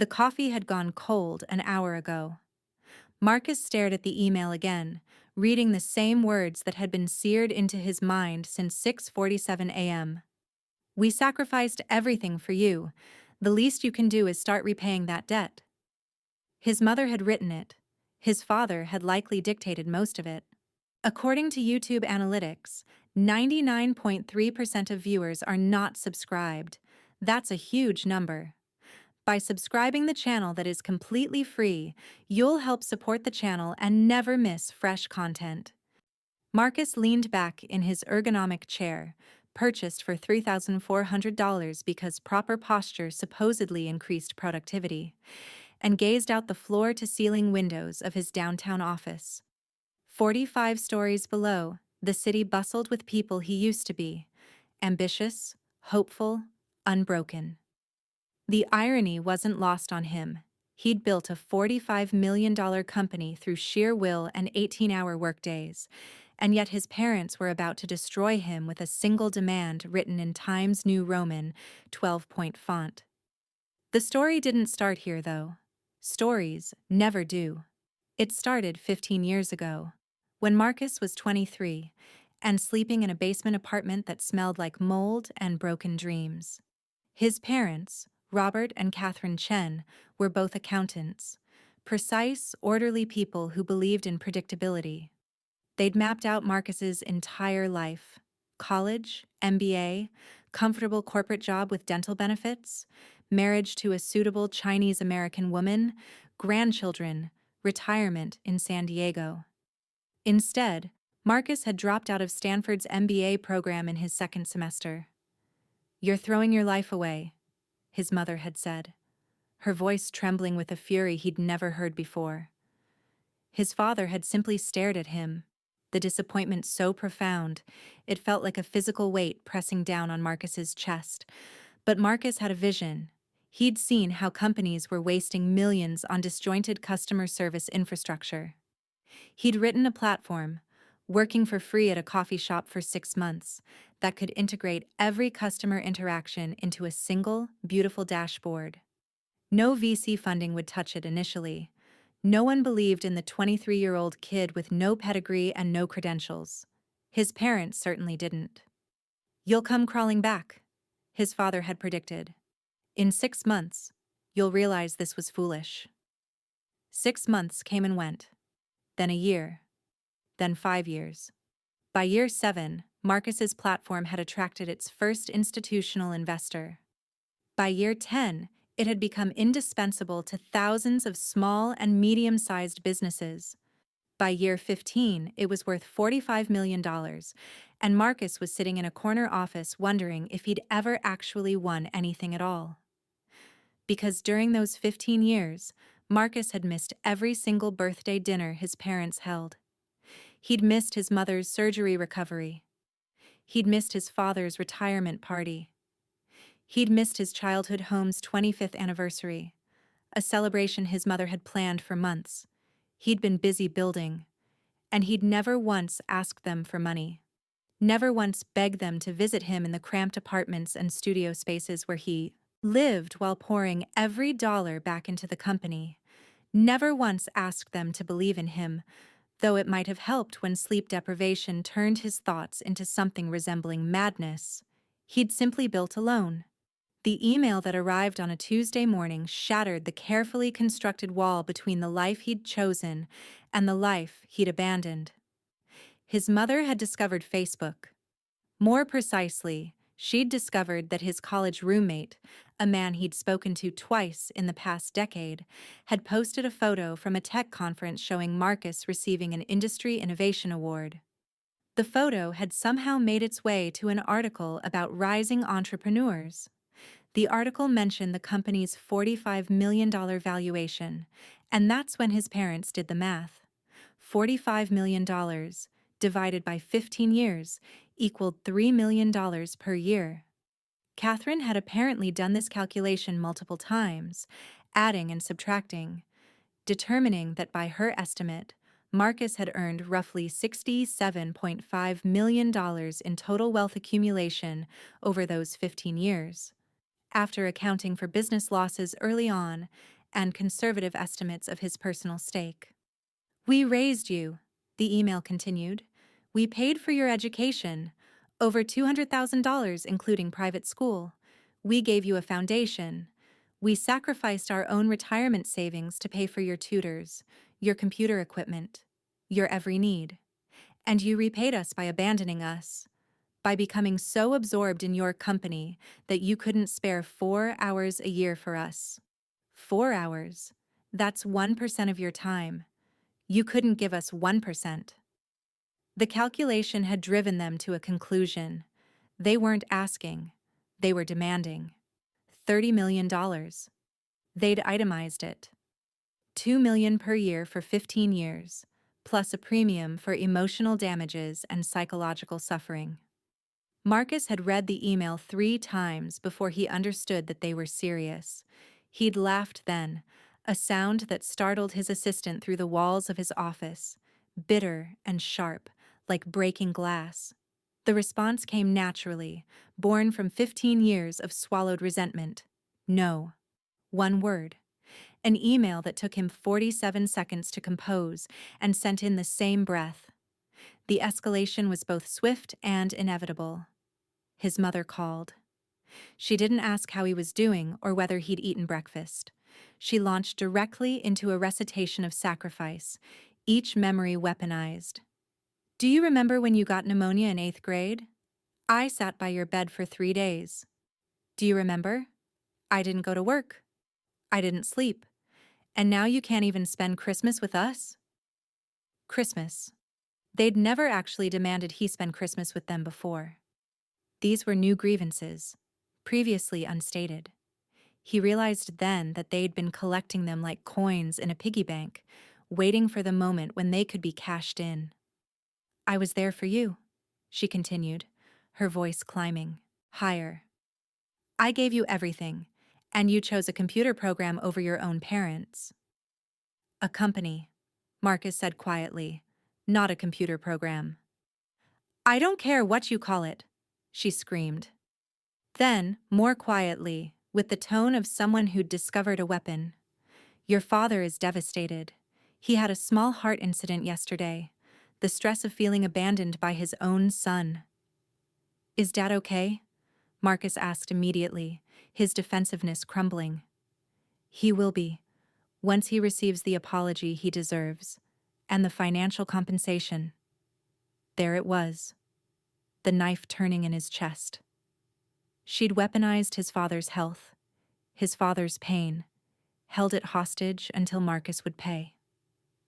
The coffee had gone cold an hour ago. Marcus stared at the email again, reading the same words that had been seared into his mind since 6:47 a.m. "We sacrificed everything for you. The least you can do is start repaying that debt." His mother had written it. His father had likely dictated most of it. According to YouTube analytics, 99.3% of viewers are not subscribed. That's a huge number. By subscribing the channel that is completely free, you'll help support the channel and never miss fresh content. Marcus leaned back in his ergonomic chair, purchased for $3,400 because proper posture supposedly increased productivity, and gazed out the floor-to-ceiling windows of his downtown office. 45 stories below, the city bustled with people he used to be: ambitious, hopeful, unbroken. The irony wasn't lost on him. He'd built a $45 million company through sheer will and 18-hour workdays, and yet his parents were about to destroy him with a single demand written in Times New Roman, 12-point font. The story didn't start here, though. Stories never do. It started 15 years ago, when Marcus was 23 and sleeping in a basement apartment that smelled like mold and broken dreams. His parents, Robert and Catherine Chen, were both accountants, precise, orderly people who believed in predictability. They'd mapped out Marcus's entire life: college, MBA, comfortable corporate job with dental benefits, marriage to a suitable Chinese-American woman, grandchildren, retirement in San Diego. Instead, Marcus had dropped out of Stanford's MBA program in his second semester. "You're throwing your life away," his mother had said, her voice trembling with a fury he'd never heard before. His father had simply stared at him, the disappointment so profound it felt like a physical weight pressing down on Marcus's chest. But Marcus had a vision. He'd seen how companies were wasting millions on disjointed customer service infrastructure. He'd written a platform, working for free at a coffee shop for 6 months, that could integrate every customer interaction into a single, beautiful dashboard. No VC funding would touch it initially. No one believed in the 23-year-old kid with no pedigree and no credentials. His parents certainly didn't. "You'll come crawling back," his father had predicted. "In 6 months, you'll realize this was foolish." 6 months came and went. Then a year. Then 5 years. By year 7, Marcus's platform had attracted its first institutional investor. By year 10, it had become indispensable to thousands of small and medium-sized businesses. By year 15, it was worth $45 million, and Marcus was sitting in a corner office wondering if he'd ever actually won anything at all. Because during those 15 years, Marcus had missed every single birthday dinner his parents held. He'd missed his mother's surgery recovery. He'd missed his father's retirement party. He'd missed his childhood home's 25th anniversary, a celebration his mother had planned for months. He'd been busy building, and he'd never once asked them for money. Never once begged them to visit him in the cramped apartments and studio spaces where he lived while pouring every dollar back into the company. Never once asked them to believe in him, though it might have helped when sleep deprivation turned his thoughts into something resembling madness. He'd simply built alone. The email that arrived on a Tuesday morning shattered the carefully constructed wall between the life he'd chosen and the life he'd abandoned. His mother had discovered Facebook. More precisely, she'd discovered that his college roommate, a man he'd spoken to twice in the past decade, had posted a photo from a tech conference showing Marcus receiving an Industry Innovation Award. The photo had somehow made its way to an article about rising entrepreneurs. The article mentioned the company's $45 million valuation, and that's when his parents did the math. $45 million divided by 15 years equaled $3 million per year. Catherine had apparently done this calculation multiple times, adding and subtracting, determining that by her estimate, Marcus had earned roughly $67.5 million in total wealth accumulation over those 15 years. after accounting for business losses early on and conservative estimates of his personal stake. "We raised you," the email continued. "We paid for your education, over $200,000 including private school. We gave you a foundation. We sacrificed our own retirement savings to pay for your tutors, your computer equipment, your every need. And you repaid us by abandoning us, by becoming so absorbed in your company that you couldn't spare 4 hours a year for us. 4 hours. That's 1% of your time. You couldn't give us 1%. The calculation had driven them to a conclusion. They weren't asking. They were demanding. $30 million. They'd itemized it. $2 million per year for 15 years, plus a premium for emotional damages and psychological suffering. Marcus had read the email 3 times before he understood that they were serious. He'd laughed then, a sound that startled his assistant through the walls of his office, bitter and sharp, like breaking glass. The response came naturally, born from 15 years of swallowed resentment. No. One word. An email that took him 47 seconds to compose and sent in the same breath. The escalation was both swift and inevitable. His mother called. She didn't ask how he was doing or whether he'd eaten breakfast. She launched directly into a recitation of sacrifice, each memory weaponized. "Do you remember when you got pneumonia in 8th grade? I sat by your bed for 3 days. Do you remember? I didn't go to work. I didn't sleep. And now you can't even spend Christmas with us?" Christmas. They'd never actually demanded he spend Christmas with them before. These were new grievances, previously unstated. He realized then that they'd been collecting them like coins in a piggy bank, waiting for the moment when they could be cashed in. "I was there for you," she continued, her voice climbing higher. "I gave you everything, and you chose a computer program over your own parents." "A company," Marcus said quietly, "not a computer program." "I don't care what you call it," she screamed. Then, more quietly, with the tone of someone who'd discovered a weapon, "Your father is devastated. He had a small heart incident yesterday, the stress of feeling abandoned by his own son." "Is Dad okay?" Marcus asked immediately, his defensiveness crumbling. "He will be, once he receives the apology he deserves, and the financial compensation." There it was, the knife turning in his chest. She'd weaponized his father's health, his father's pain, held it hostage until Marcus would pay.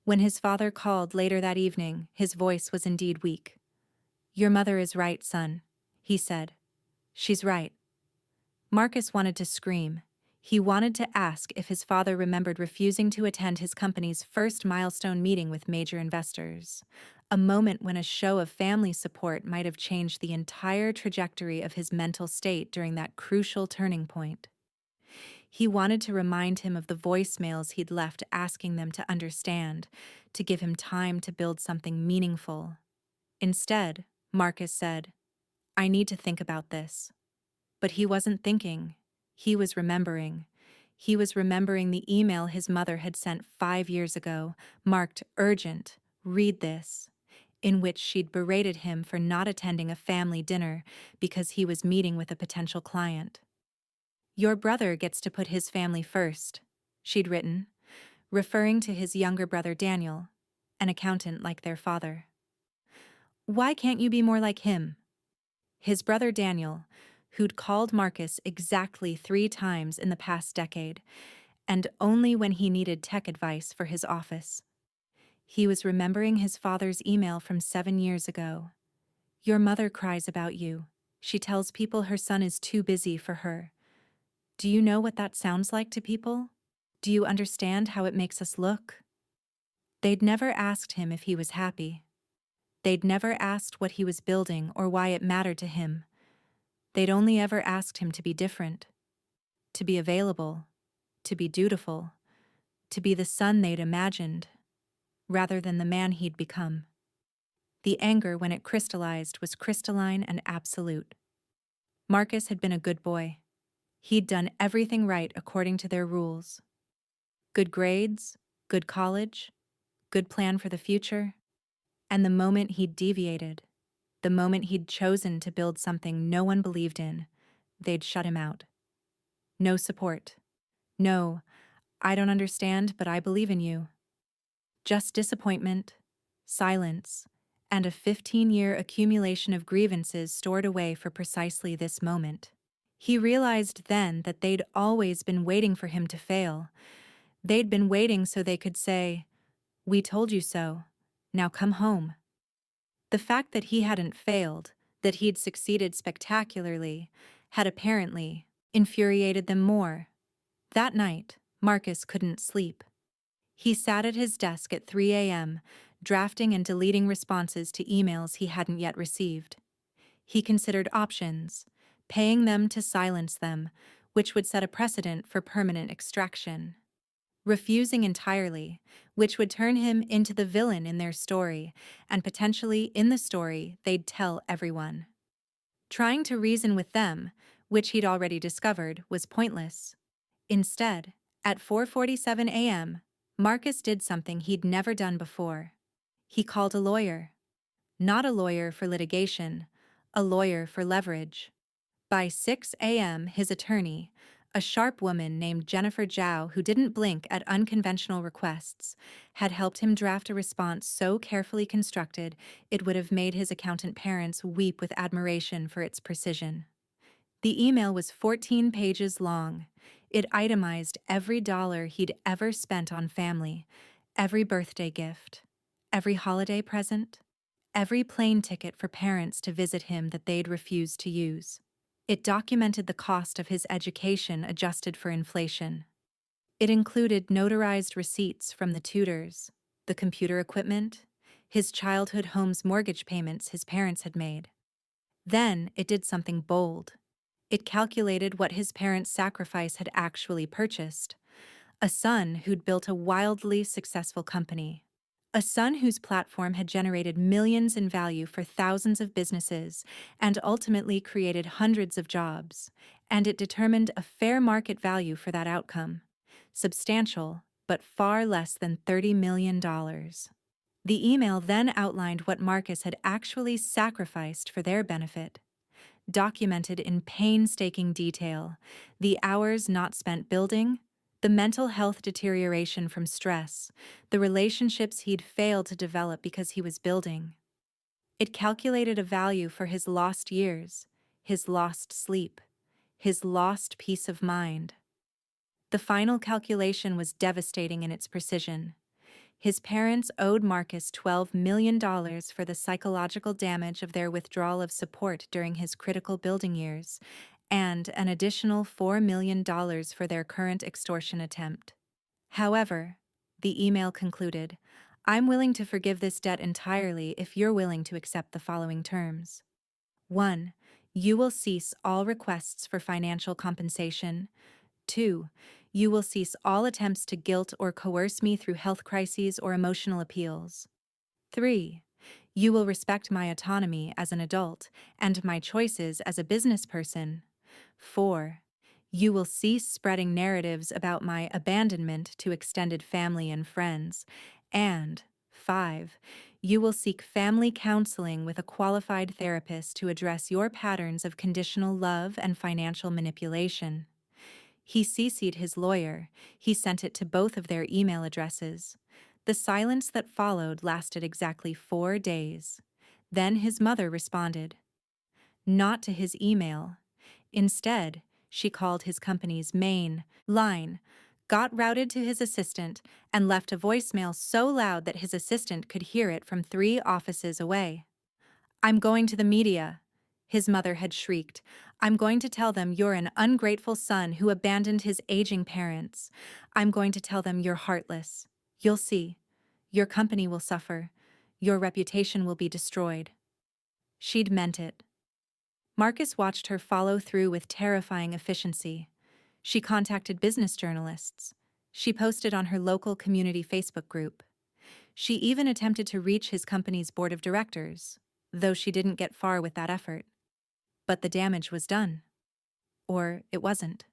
When his father called later that evening, his voice was indeed weak. "Your mother is right, son," he said. "She's right." Marcus wanted to scream. He wanted to ask if his father remembered refusing to attend his company's first milestone meeting with major investors, a moment when a show of family support might have changed the entire trajectory of his mental state during that crucial turning point. He wanted to remind him of the voicemails he'd left asking them to understand, to give him time to build something meaningful. Instead, Marcus said, "I need to think about this." But he wasn't thinking. He was remembering. He was remembering the email his mother had sent 5 years ago, marked urgent, "Read this," in which she'd berated him for not attending a family dinner because he was meeting with a potential client. "Your brother gets to put his family first," she'd written, referring to his younger brother Daniel, an accountant like their father. "Why can't you be more like him?" His brother Daniel, who'd called Marcus exactly 3 times in the past decade, and only when he needed tech advice for his office. He was remembering his father's email from 7 years ago. "Your mother cries about you. She tells people her son is too busy for her. Do you know what that sounds like to people? Do you understand how it makes us look?" They'd never asked him if he was happy. They'd never asked what he was building or why it mattered to him. They'd only ever asked him to be different, to be available, to be dutiful, to be the son they'd imagined, rather than the man he'd become. The anger, when it crystallized, was crystalline and absolute. Marcus had been a good boy. He'd done everything right according to their rules. Good grades, good college, good plan for the future. And the moment he'd deviated, the moment he'd chosen to build something no one believed in, they'd shut him out. No support. No, I don't understand, but I believe in you. Just disappointment, silence, and a 15-year accumulation of grievances stored away for precisely this moment. He realized then that they'd always been waiting for him to fail. They'd been waiting so they could say, "We told you so. Now come home." The fact that he hadn't failed, that he'd succeeded spectacularly, had apparently infuriated them more. That night, Marcus couldn't sleep. He sat at his desk at 3 a.m., drafting and deleting responses to emails he hadn't yet received. He considered options, paying them to silence them, which would set a precedent for permanent extraction. Refusing entirely, which would turn him into the villain in their story, and potentially in the story they'd tell everyone. Trying to reason with them, which he'd already discovered, was pointless. Instead, at 4:47 a.m., Marcus did something he'd never done before. He called a lawyer. Not a lawyer for litigation, a lawyer for leverage. By 6 a.m., his attorney, a sharp woman named Jennifer Zhao who didn't blink at unconventional requests, had helped him draft a response so carefully constructed it would have made his accountant parents weep with admiration for its precision. The email was 14 pages long. It itemized every dollar he'd ever spent on family, every birthday gift, every holiday present, every plane ticket for parents to visit him that they'd refused to use. It documented the cost of his education adjusted for inflation. It included notarized receipts from the tutors, the computer equipment, his childhood home's mortgage payments his parents had made. Then it did something bold. It calculated what his parents' sacrifice had actually purchased. A son who'd built a wildly successful company. A son whose platform had generated millions in value for thousands of businesses and ultimately created hundreds of jobs. And it determined a fair market value for that outcome. Substantial, but far less than $30 million. The email then outlined what Marcus had actually sacrificed for their benefit. Documented in painstaking detail, the hours not spent building, the mental health deterioration from stress, the relationships he'd failed to develop because he was building. It calculated a value for his lost years, his lost sleep, his lost peace of mind. The final calculation was devastating in its precision. His parents owed Marcus $12 million for the psychological damage of their withdrawal of support during his critical building years, and an additional $4 million for their current extortion attempt. However, the email concluded, "I'm willing to forgive this debt entirely if you're willing to accept the following terms. 1. You will cease all requests for financial compensation. 2. You will cease all attempts to guilt or coerce me through health crises or emotional appeals. 3. You will respect my autonomy as an adult and my choices as a business person. 4. You will cease spreading narratives about my abandonment to extended family and friends. And 5. You will seek family counseling with a qualified therapist to address your patterns of conditional love and financial manipulation." He CC'd his lawyer. He sent it to both of their email addresses. The silence that followed lasted exactly 4 days. Then his mother responded. Not to his email. Instead, she called his company's main line, got routed to his assistant, and left a voicemail so loud that his assistant could hear it from 3 offices away. "I'm going to the media," his mother had shrieked. "I'm going to tell them you're an ungrateful son who abandoned his aging parents. I'm going to tell them you're heartless. You'll see. Your company will suffer. Your reputation will be destroyed." She'd meant it. Marcus watched her follow through with terrifying efficiency. She contacted business journalists. She posted on her local community Facebook group. She even attempted to reach his company's board of directors, though she didn't get far with that effort. But the damage was done. Or it wasn't.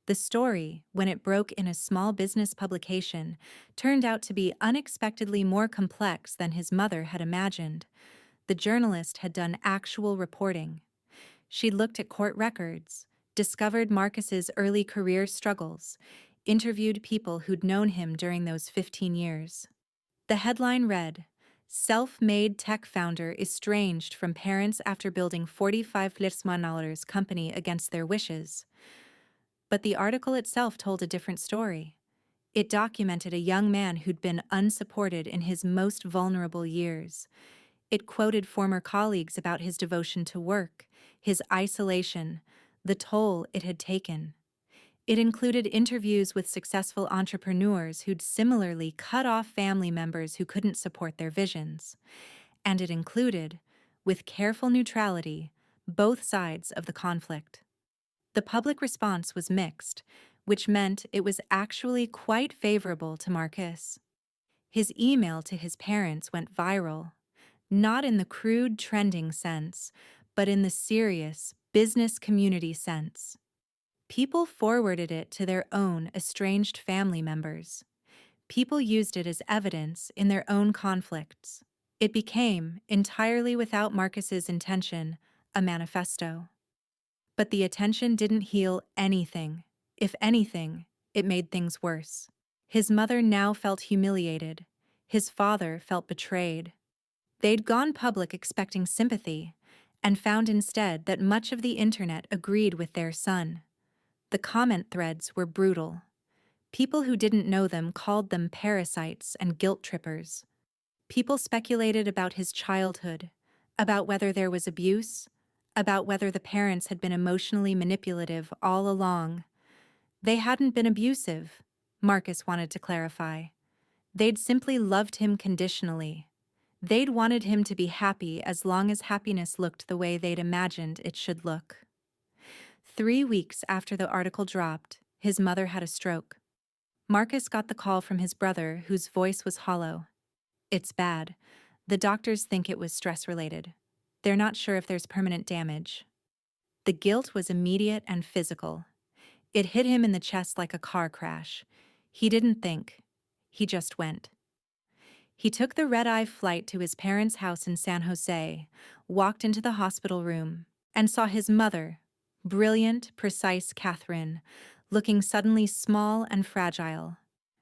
The story, when it broke in a small business publication, turned out to be unexpectedly more complex than his mother had imagined. The journalist had done actual reporting. She'd looked at court records, discovered Marcus's early career struggles, interviewed people who'd known him during those 15 years. The headline read, "Self-made tech founder estranged from parents after building $45 million company against their wishes." But the article itself told a different story. It documented a young man who'd been unsupported in his most vulnerable years. It quoted former colleagues about his devotion to work, his isolation, the toll it had taken. It included interviews with successful entrepreneurs who'd similarly cut off family members who couldn't support their visions. And it included, with careful neutrality, both sides of the conflict. The public response was mixed, which meant it was actually quite favorable to Marcus. His email to his parents went viral, not in the crude trending sense, but in the serious business community sense. People forwarded it to their own estranged family members. People used it as evidence in their own conflicts. It became, entirely without Marcus's intention, a manifesto. But the attention didn't heal anything. If anything, it made things worse. His mother now felt humiliated. His father felt betrayed. They'd gone public expecting sympathy, and found instead that much of the internet agreed with their son. The comment threads were brutal. People who didn't know them called them parasites and guilt trippers. People speculated about his childhood, about whether there was abuse, about whether the parents had been emotionally manipulative all along. They hadn't been abusive, Marcus wanted to clarify. They'd simply loved him conditionally. They'd wanted him to be happy as long as happiness looked the way they'd imagined it should look. 3 weeks after the article dropped, his mother had a stroke. Marcus got the call from his brother, whose voice was hollow. "It's bad. The doctors think it was stress-related. They're not sure if there's permanent damage." The guilt was immediate and physical. It hit him in the chest like a car crash. He didn't think. He just went. He took the red-eye flight to his parents' house in San Jose, walked into the hospital room, and saw his mother, brilliant, precise Catherine, looking suddenly small and fragile.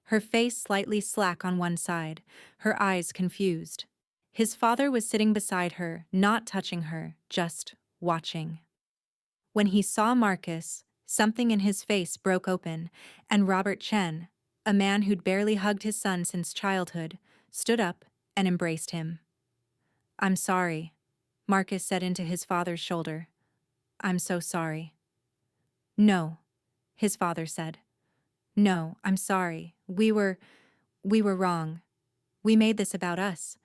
Her face slightly slack on one side, her eyes confused. His father was sitting beside her, not touching her, just watching. When he saw Marcus, something in his face broke open, and Robert Chen, a man who'd barely hugged his son since childhood, stood up and embraced him. "I'm sorry," Marcus said into his father's shoulder. "I'm so sorry." "No," his father said. "No, I'm sorry. We were wrong. We made this about us.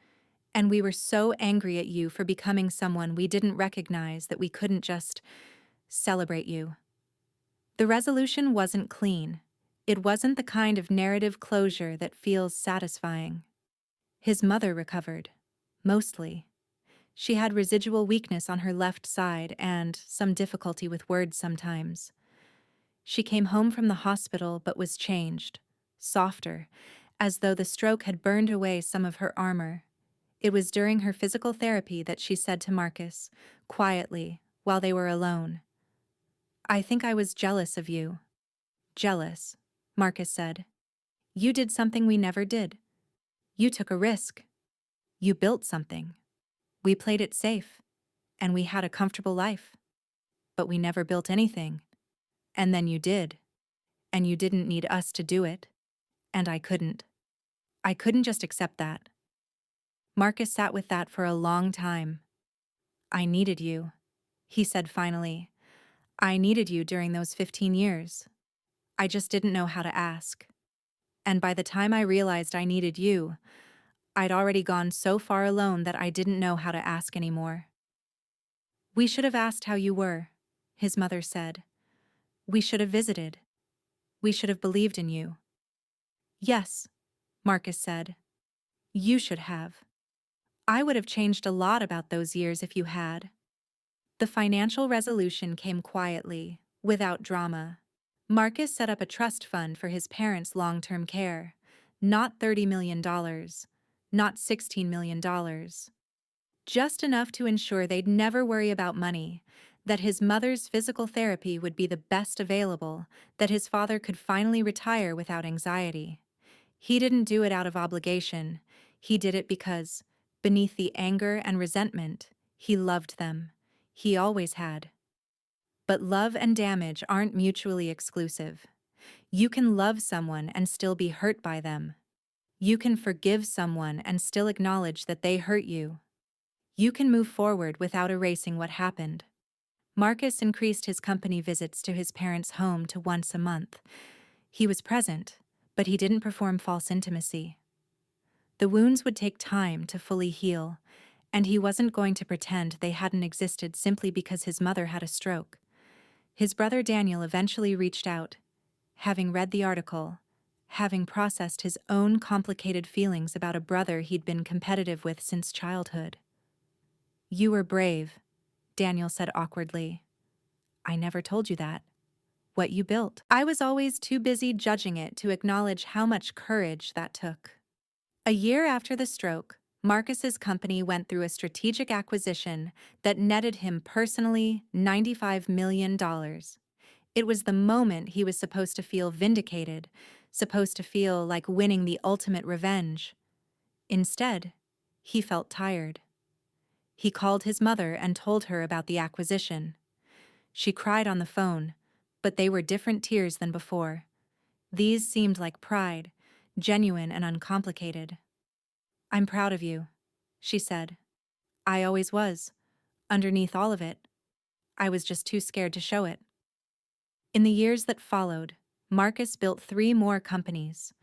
And we were so angry at you for becoming someone we didn't recognize that we couldn't just celebrate you." The resolution wasn't clean. It wasn't the kind of narrative closure that feels satisfying. His mother recovered. Mostly. She had residual weakness on her left side and some difficulty with words sometimes. She came home from the hospital but was changed, softer, as though the stroke had burned away some of her armor. It was during her physical therapy that she said to Marcus, quietly, while they were alone, "I think I was jealous of you." "Jealous," Marcus said. "You did something we never did. You took a risk. You built something. We played it safe, and we had a comfortable life. But we never built anything. And then you did. And you didn't need us to do it. And I couldn't. I couldn't just accept that." Marcus sat with that for a long time. "I needed you," he said finally. "I needed you during those 15 years. I just didn't know how to ask. And by the time I realized I needed you, I'd already gone so far alone that I didn't know how to ask anymore." "We should have asked how you were," his mother said. "We should have visited. We should have believed in you." "Yes," Marcus said. "You should have. I would have changed a lot about those years if you had." The financial resolution came quietly, without drama. Marcus set up a trust fund for his parents' long-term care. Not $30 million, not $16 million. Just enough to ensure they'd never worry about money, that his mother's physical therapy would be the best available, that his father could finally retire without anxiety. He didn't do it out of obligation. He did it because, beneath the anger and resentment, he loved them. He always had. But love and damage aren't mutually exclusive. You can love someone and still be hurt by them. You can forgive someone and still acknowledge that they hurt you. You can move forward without erasing what happened. Marcus increased his company visits to his parents' home to once a month. He was present, but he didn't perform false intimacy. The wounds would take time to fully heal, and he wasn't going to pretend they hadn't existed simply because his mother had a stroke. His brother Daniel eventually reached out, having read the article, having processed his own complicated feelings about a brother he'd been competitive with since childhood. "You were brave," Daniel said awkwardly. "I never told you that. What you built. I was always too busy judging it to acknowledge how much courage that took." A year after the stroke, Marcus's company went through a strategic acquisition that netted him personally $95 million. It was the moment he was supposed to feel vindicated, supposed to feel like winning the ultimate revenge. Instead, he felt tired. He called his mother and told her about the acquisition. She cried on the phone, but they were different tears than before. These seemed like pride, genuine and uncomplicated. "I'm proud of you," she said. "I always was. Underneath all of it, I was just too scared to show it." In the years that followed, Marcus built 3 more companies.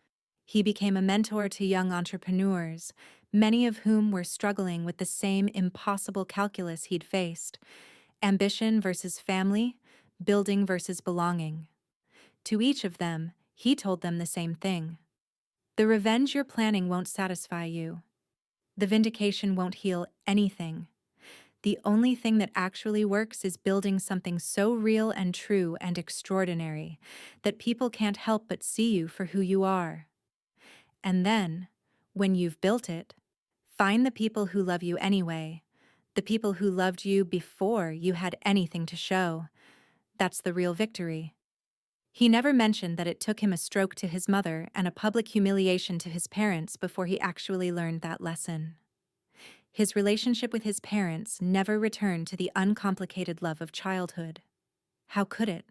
He became a mentor to young entrepreneurs, many of whom were struggling with the same impossible calculus he'd faced: ambition versus family, building versus belonging. To each of them, he told them the same thing. The revenge you're planning won't satisfy you. The vindication won't heal anything. The only thing that actually works is building something so real and true and extraordinary that people can't help but see you for who you are. And then, when you've built it, find the people who love you anyway, the people who loved you before you had anything to show. That's the real victory. He never mentioned that it took him a stroke to his mother and a public humiliation to his parents before he actually learned that lesson. His relationship with his parents never returned to the uncomplicated love of childhood. How could it?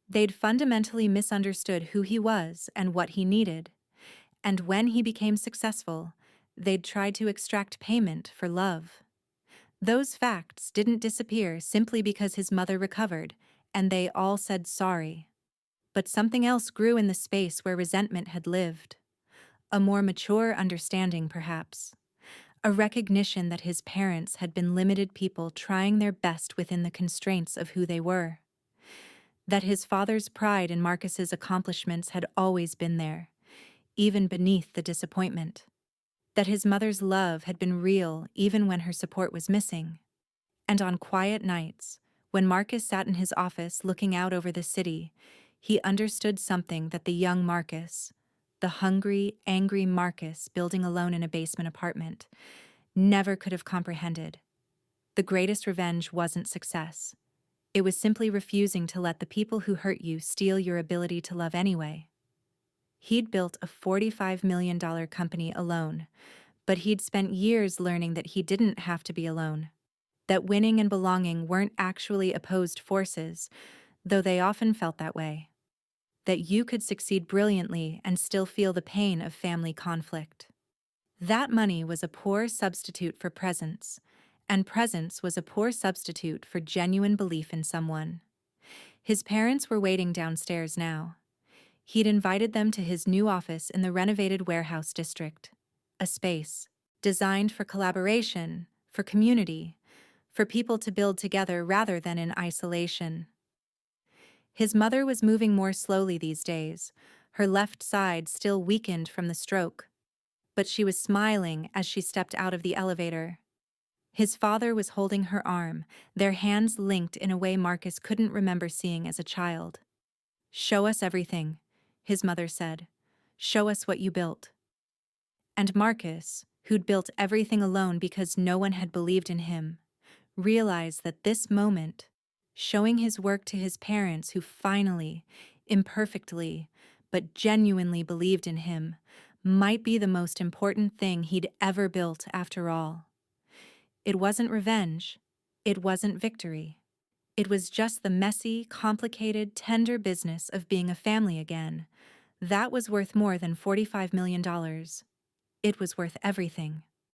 They'd fundamentally misunderstood who he was and what he needed, and when he became successful, they'd tried to extract payment for love. Those facts didn't disappear simply because his mother recovered, and they all said sorry. But something else grew in the space where resentment had lived. A more mature understanding, perhaps. A recognition that his parents had been limited people trying their best within the constraints of who they were. That his father's pride in Marcus's accomplishments had always been there, even beneath the disappointment. That his mother's love had been real even when her support was missing. And on quiet nights, when Marcus sat in his office looking out over the city, he understood something that the young Marcus, the hungry, angry Marcus building alone in a basement apartment, never could have comprehended. The greatest revenge wasn't success. It was simply refusing to let the people who hurt you steal your ability to love anyway. He'd built a $45 million company alone, but he'd spent years learning that he didn't have to be alone. That winning and belonging weren't actually opposed forces, though they often felt that way. That you could succeed brilliantly and still feel the pain of family conflict. That money was a poor substitute for presence, and presence was a poor substitute for genuine belief in someone. His parents were waiting downstairs now. He'd invited them to his new office in the renovated warehouse district, a space designed for collaboration, for community, for people to build together rather than in isolation. His mother was moving more slowly these days, her left side still weakened from the stroke, but she was smiling as she stepped out of the elevator. His father was holding her arm, their hands linked in a way Marcus couldn't remember seeing as a child. "Show us everything," his mother said. "Show us what you built." And Marcus, who'd built everything alone because no one had believed in him, realized that this moment, showing his work to his parents who finally, imperfectly, but genuinely believed in him, might be the most important thing he'd ever built after all. It wasn't revenge. It wasn't victory. It was just the messy, complicated, tender business of being a family again. That was worth more than $45 million. It was worth everything.